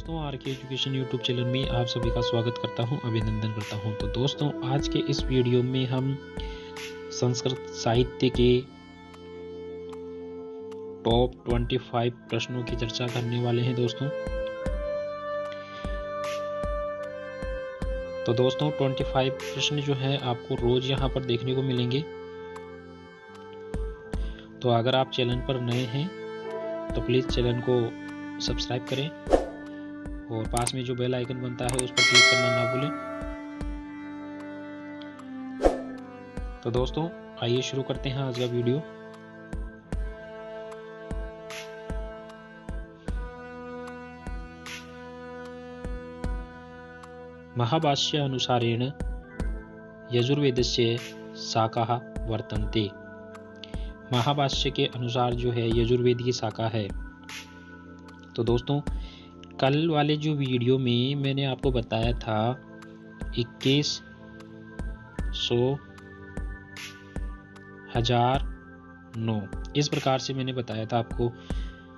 दोस्तों, आर के education YouTube channel में आप सभी का स्वागत करता हूं, अभिनंदन करता हूं। तो दोस्तों, आज के इस वीडियो में हम संस्कृत साहित्य के टॉप 25 प्रश्नों की चर्चा करने वाले हैं दोस्तों। तो दोस्तों, 25 प्रश्न जो है आपको रोज यहाँ पर देखने को मिलेंगे। तो अगर आप चैनल पर नए हैं तो प्लीज़ चैनल को सब्सक्राइब करें और पास में जो बेल आइकन बनता है उस पर क्लिक करना ना भूलें। तो दोस्तों, आइए शुरू करते हैं आज का वीडियो। महाभाष्य अनुसारेण यजुर्वेदस्य शाखाः वर्तन्ते। महाभाष्य के अनुसार जो है यजुर्वेद की शाखा है। तो दोस्तों, कल वाले जो वीडियो में मैंने आपको बताया था 2100 1009 इस प्रकार से मैंने बताया था आपको।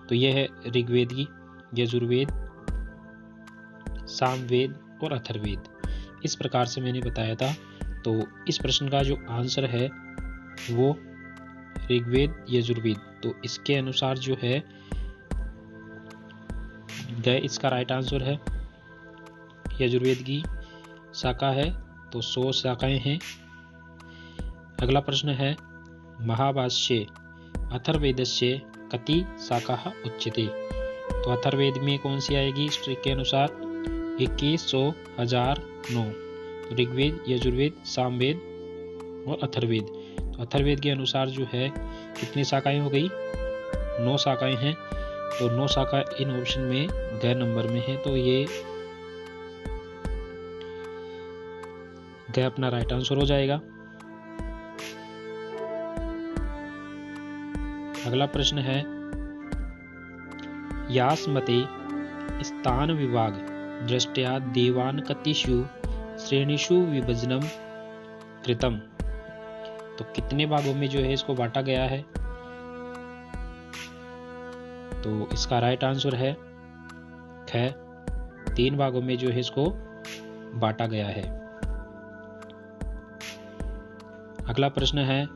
तो यह है ऋग्वेद की, यजुर्वेद, सामवेद और अथर्ववेद, इस प्रकार से मैंने बताया था। तो इस प्रश्न का जो आंसर है वो ऋग्वेद यजुर्वेद। तो इसके अनुसार जो है इसका राइट आंसर है यजुर्वेद की शाखा है। तो 100 शाखाएं हैं। अगला प्रश्न है महाभाष्ये अथर्ववेदस्य कति शाखाः उच्यते। तो अथर्ववेद में कौन सी आएगी इस ट्रिक के अनुसार? 2100 1009। ऋग्वेद, यजुर्वेद, सामवेद और अथर्ववेद। तो अथर्ववेद के अनुसार जो है कितनी शाखाएं हो गई? 9 शाखाएं हैं। तो 9 शाखा इन ऑप्शन में ग नंबर में है। तो ये ग अपना राइट आंसर हो जाएगा। अगला प्रश्न है यास्मते स्थान विभाग दृष्ट्या देवान कतिषु श्रेणीषु विभजनम कृतम। तो कितने भागों में जो है इसको बांटा गया है? तो इसका राइट आंसर है ख, 3 भागों में जो है इसको बांटा गया है। अगला प्रश्न है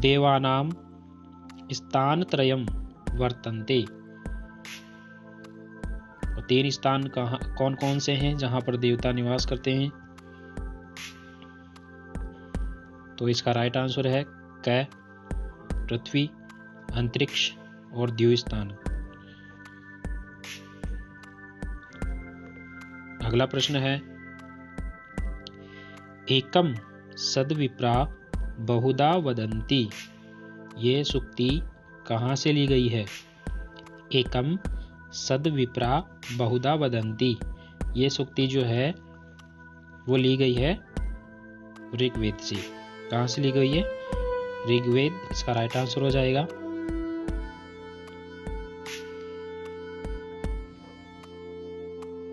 देवानाम स्थानत्रयम् वर्तन्ते। और 3 स्थान कौन कौन से हैं जहां पर देवता निवास करते हैं? तो इसका राइट आंसर है क, पृथ्वी, अंतरिक्ष और द्युस्थान। अगला प्रश्न है एकम सद्विप्रा बहुधा वदन्ति। ये सूक्ति कहां से ली गई है? एकम सद्विप्रा बहुधा वदन्ति। ये सूक्ति जो है वो ली गई है ऋग्वेद से। कहां से ली गई है? ऋग्वेद। इसका राइट आंसर हो जाएगा।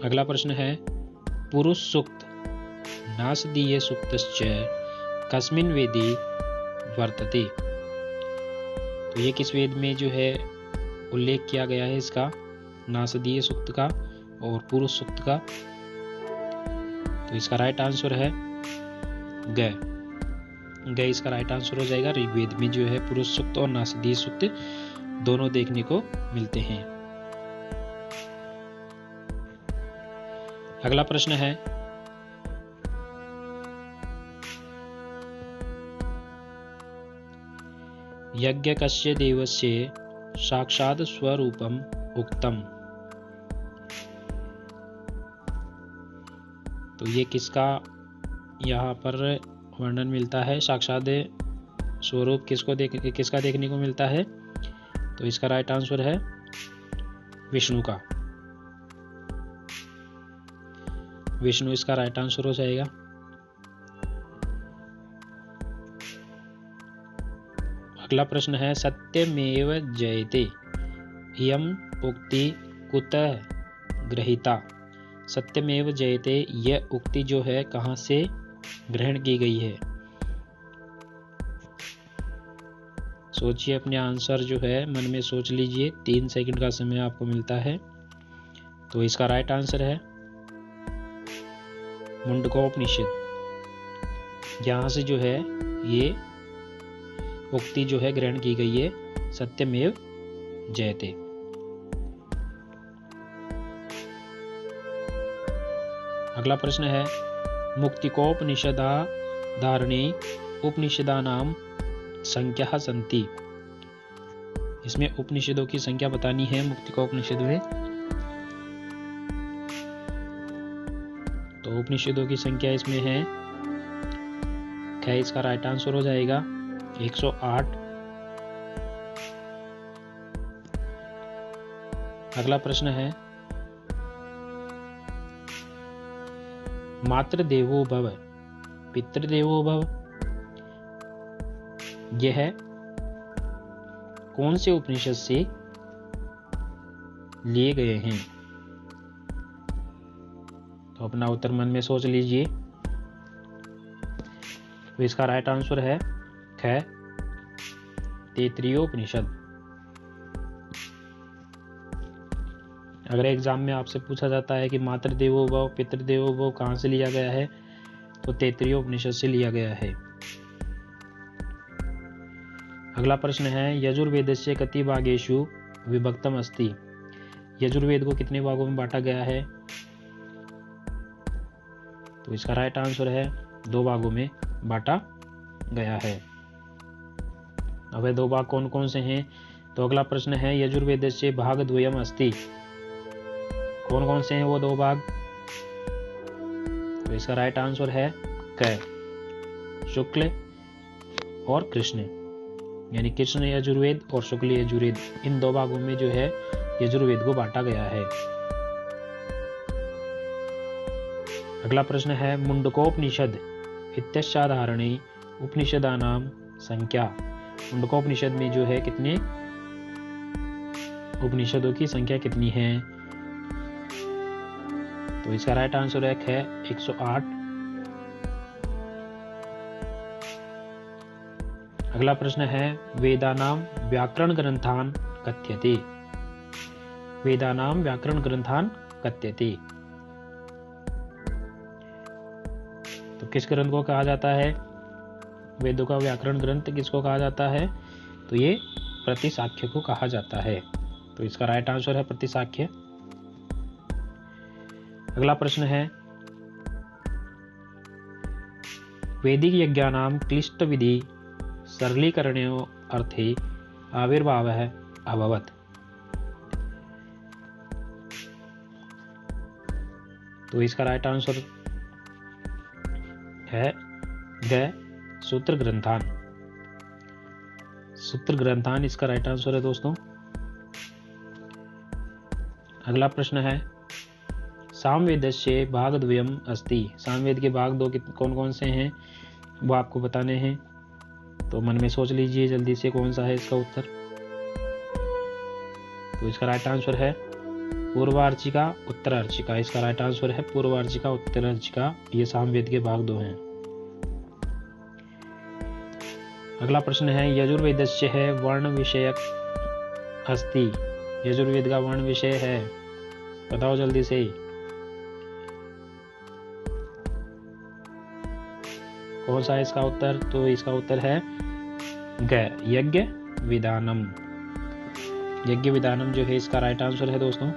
अगला प्रश्न है पुरुष सूक्त नासदीय सूक्तश्च कस्मिन् वेदे वर्तते। तो ये किस वेद में जो है उल्लेख किया गया है इसका? नासदीय सूक्त का और पुरुष सूक्त का। तो इसका राइट आंसर है ग। इसका राइट आंसर हो जाएगा। ऋग्वेद में जो है पुरुष सूक्त और नासदीय सूक्त दोनों देखने को मिलते हैं। अगला प्रश्न है यज्ञकस्य देवस्य साक्षात् स्वरूपम उक्तम। तो ये किसका यहाँ पर वर्णन मिलता है? साक्षात स्वरूप किसका देखने को मिलता है? तो इसका राइट आंसर है विष्णु का। विष्णु इसका राइट आंसर हो जाएगा। अगला प्रश्न है सत्यमेव जयते इयम् उक्ति कुतः गृहीता। सत्यमेव जयते यह उक्ति जो है कहां से ग्रहण की गई है? सोचिए, अपने आंसर जो है मन में सोच लीजिए। 3 सेकंड का समय आपको मिलता है। तो इसका राइट आंसर है मुंडकोपनिषद। यहाँ से जो है ये उक्ति जो है ग्रहण की गई है, सत्यमेव जयते। अगला प्रश्न है मुक्तिकोपनिषदा धारणे उपनिषदानाम संख्या संति। इसमें उपनिषदों की संख्या बतानी है मुक्तिकोपनिषद में। तो उपनिषदों की संख्या इसमें है क्या? इसका राइट आंसर हो जाएगा 108। अगला प्रश्न है मातृदेवो भव पितृदेवो भव, यह कौन से उपनिषद से लिए गए हैं? तो अपना उत्तर मन में सोच लीजिए। तो इसका राइट आंसर है ख तैत्तिरीयोपनिषद। अगर एग्जाम में आपसे पूछा जाता है कि मातृदेवो भव पितृदेवो भव कहाँ से लिया गया है, तो तैत्तिरीयोपनिषद से लिया गया है। अगला प्रश्न है यजुर्वेदस्य कति भागेषु विभक्तम अस्ति। यजुर्वेद को कितने भागों में बांटा गया है? तो इसका राइट आंसर है 2 भागों में बांटा गया है। अब 2 भाग कौन कौन से हैं? तो अगला प्रश्न है यजुर्वेदस्य भाग द्वयम अस्ति। कौन कौन से हैं वो 2 भाग? तो इसका राइट आंसर है क शुक्ल और कृष्ण, यानी कृष्ण यजुर्वेद और शुक्ल यजुर्वेद। इन 2 भागों में जो है यजुर्वेद को बांटा गया है। अगला प्रश्न है मुंडकोपनिषद इत्यस्याधारणे उपनिषदानाम संख्या। मुंडकोपनिषद में जो है कितने उपनिषदों की संख्या कितनी है? तो इसका राइट आंसर है 108। अगला प्रश्न है वेदानाम व्याकरण ग्रंथान कथ्यते। वेदानाम व्याकरण ग्रंथान कथ्यते, तो किस ग्रंथ को कहा जाता है? वेदों का व्याकरण ग्रंथ किसको कहा जाता है? तो ये प्रतिसाख्य को कहा जाता है। तो इसका राइट आंसर है प्रतिसाख्य। अगला प्रश्न है वैदिक यज्ञानाम क्लिष्ट विधि सरलीकरणेयो अर्थे आविर्भावः अभवत्। तो इसका राइट आंसर है द सूत्र ग्रंथान। सूत्र ग्रंथान इसका राइट आंसर है दोस्तों। अगला प्रश्न है सामवेदस्य भाग द्वयम अस्ति। सामवेद के भाग 2 कौन कौन से हैं वो आपको बताने हैं। तो मन में सोच लीजिए जल्दी से कौन सा है इसका उत्तर। तो इसका राइट आंसर है पूर्वार्चिका उत्तरार्चिका। इसका राइट आंसर है पूर्वार्चिका उत्तरार्चिका। ये सामवेद के भाग 2 हैं। अगला प्रश्न है यजुर्वेदस्य है वर्ण विषयक अस्ति। यजुर्वेद का वर्ण विषय है, बताओ जल्दी से। कौन सा है इसका उत्तर? तो इसका उत्तर है ग यज्ञ विधानम। यज्ञ विधानम जो है इसका राइट आंसर है दोस्तों।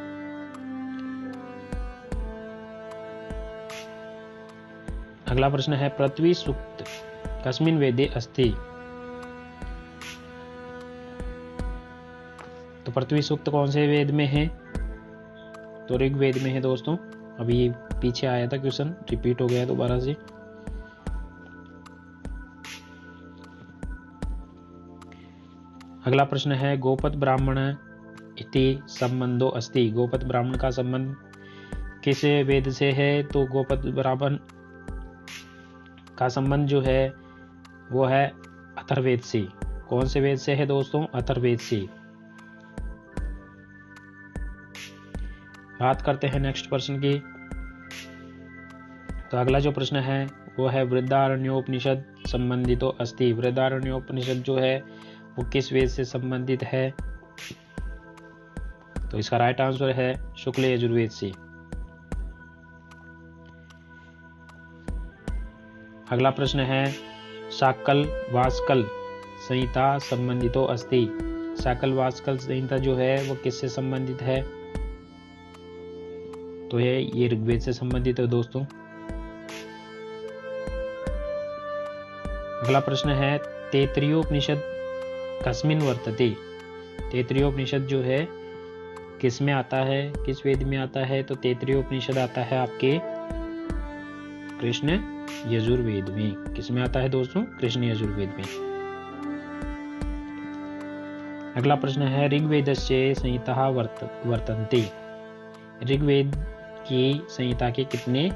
अगला प्रश्न है पृथ्वी सूक्त कस्मिन् वेदे अस्ति। तो पृथ्वी सूक्त कौन से वेद में है? तो ऋग्वेद में है दोस्तों। अभी पीछे आया था क्वेश्चन, रिपीट हो गया दोबारा से। अगला प्रश्न है गोपत ब्राह्मण इति संबंधो अस्ति। गोपत ब्राह्मण का संबंध किस वेद से है? तो गोपत ब्राह्मण का संबंध जो है वो है अथर्ववेद से। कौन से वेद से है दोस्तों? अथर्ववेद से। बात करते हैं नेक्स्ट प्रश्न की। तो अगला जो प्रश्न है वो है वृद्धारण्योपनिषद संबंधितो अस्ति। वृद्धारण्योपनिषद जो है वो किस वेद से संबंधित है? तो इसका राइट आंसर है शुक्ल यजुर्वेद से। अगला प्रश्न है शाकल वास्कल संहिता संबंधितो अस्ति। शाकल वास्कल संहिता जो है वो किससे संबंधित है? तो ये ऋग्वेद से संबंधित है दोस्तों। अगला प्रश्न है तैत्तिरीयोपनिषद कस्मिन् वर्तते। तैत्तिरीयोपनिषद जो है किस में आता है, किस वेद में आता है? तो तैत्तिरीयोपनिषद आता है आपके कृष्ण यजुर्वेद में। किस में आता है दोस्तों? कृष्ण यजुर्वेद में। अगला प्रश्न है ऋग्वेदस्य संहिता वर्तन्ते। ऋग्वेद की संहिता के कितने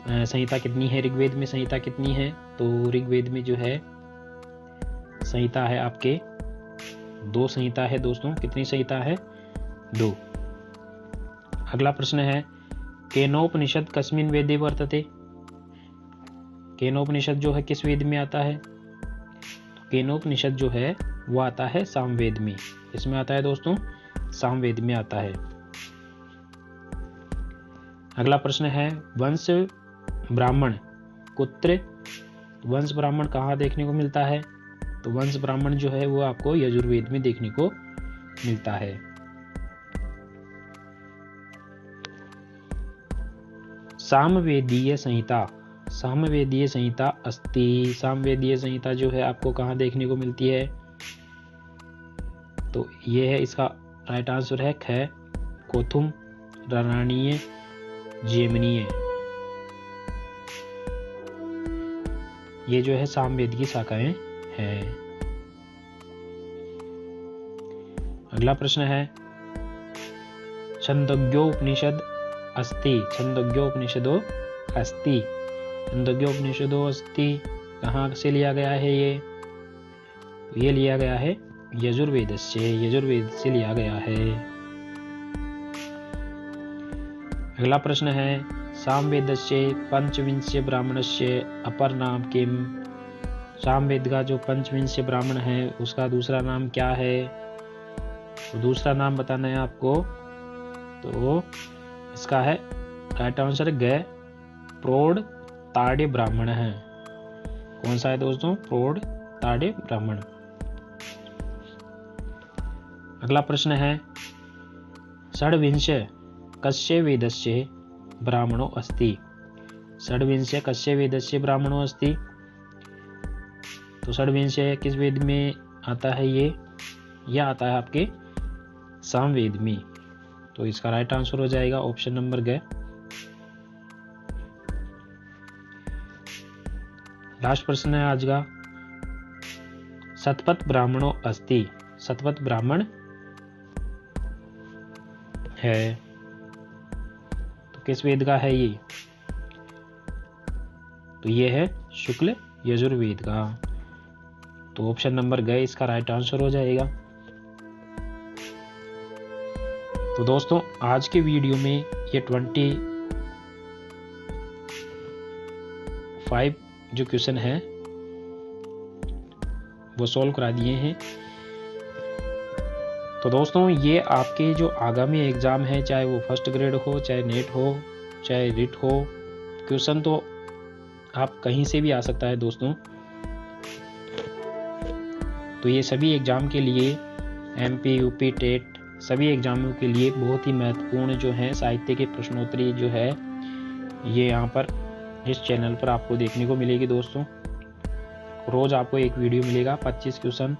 संहिता कितनी है? ऋग्वेद में संहिता कितनी है? तो ऋग्वेद में जो है संहिता है आपके 2 संहिता है दोस्तों। कितनी संहिता है? 2। अगला प्रश्न है केनोपनिषद कस्मिन् वेदे वर्तते। केनोपनिषद जो है किस वेद में आता है? तो केनोपनिषद जो है वो आता है सामवेद में। इसमें आता है दोस्तों? सामवेद में आता है। अगला प्रश्न है वंश ब्राह्मण कुत्र। वंश ब्राह्मण कहाँ देखने को मिलता है? तो वंश ब्राह्मण जो है वो आपको यजुर्वेद में देखने को मिलता है। सामवेदीय संहिता। सामवेदीय संहिता अस्ति। सामवेदीय संहिता जो है आपको कहाँ देखने को मिलती है? तो ये है, इसका राइट आंसर है ख कोथुम रारणीय जेमनीय। ये जो है सामवेद की शाखाएं हैं। अगला प्रश्न है छंदोग्योपनिषद अस्ति। छंदोग्योपनिषदो अस्ति। छंदोग्योपनिषदो अस्ति कहाँ से लिया गया है ये? तो ये लिया गया है यजुर्वेद से। यजुर्वेद से लिया गया है। अगला प्रश्न है सामवेदस्य पंचविंश ब्राह्मणस्य अपर नाम किम। सामवेद का जो पंचविंश ब्राह्मण है उसका दूसरा नाम क्या है? तो दूसरा नाम बताना है आपको। तो इसका है राइट आंसर ग प्रोढ़ ताड़े ब्राह्मण है। कौन सा है दोस्तों? प्रोढ़ ताड़े ब्राह्मण। अगला प्रश्न है षड्विंश कस्य वेदस्य ब्राह्मणो अस्ति। षड्विंश कस्य वेदस्य ब्राह्मणो अस्ति। तो षड्विंश किस वेद में आता है? ये आता है आपके सामवेद में। तो इसका राइट आंसर हो जाएगा ऑप्शन नंबर ग। लास्ट प्रश्न है आज का शतपथ ब्राह्मणो अस्ति। शतपथ ब्राह्मण है तो किस वेद का है ये? तो ये है शुक्ल यजुर्वेद का। तो ऑप्शन नंबर ग इसका राइट आंसर हो जाएगा। तो दोस्तों आज के वीडियो में ये 25 जो क्वेश्चन है वो सॉल्व करा दिए हैं। तो दोस्तों ये आपके जो आगामी एग्जाम है, चाहे वो फर्स्ट ग्रेड हो, चाहे नेट हो, चाहे रिट हो, क्वेश्चन तो आप कहीं से भी आ सकता है दोस्तों। तो ये सभी एग्जाम के लिए एमपी यूपी टेट सभी एग्जामों के लिए बहुत ही महत्वपूर्ण जो है साहित्य के प्रश्नोत्तरी जो है ये यहाँ पर इस चैनल पर आपको देखने को मिलेगी दोस्तों। रोज आपको एक वीडियो मिलेगा, 25 क्वेश्चन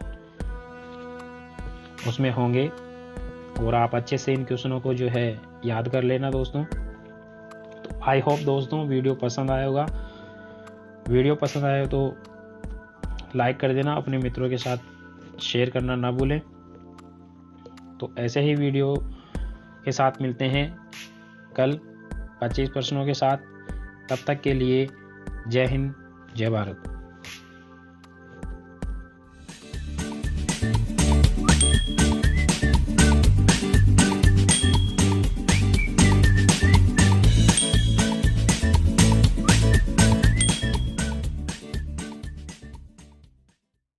उसमें होंगे और आप अच्छे से इन क्वेश्चनों को जो है याद कर लेना दोस्तों। तो आई होप दोस्तों वीडियो पसंद आया होगा। वीडियो पसंद आए तो लाइक कर देना, अपने मित्रों के साथ शेयर करना ना भूलें। तो ऐसे ही वीडियो के साथ मिलते हैं कल 25 प्रश्नों के साथ। तब तक के लिए जय हिंद, जय भारत।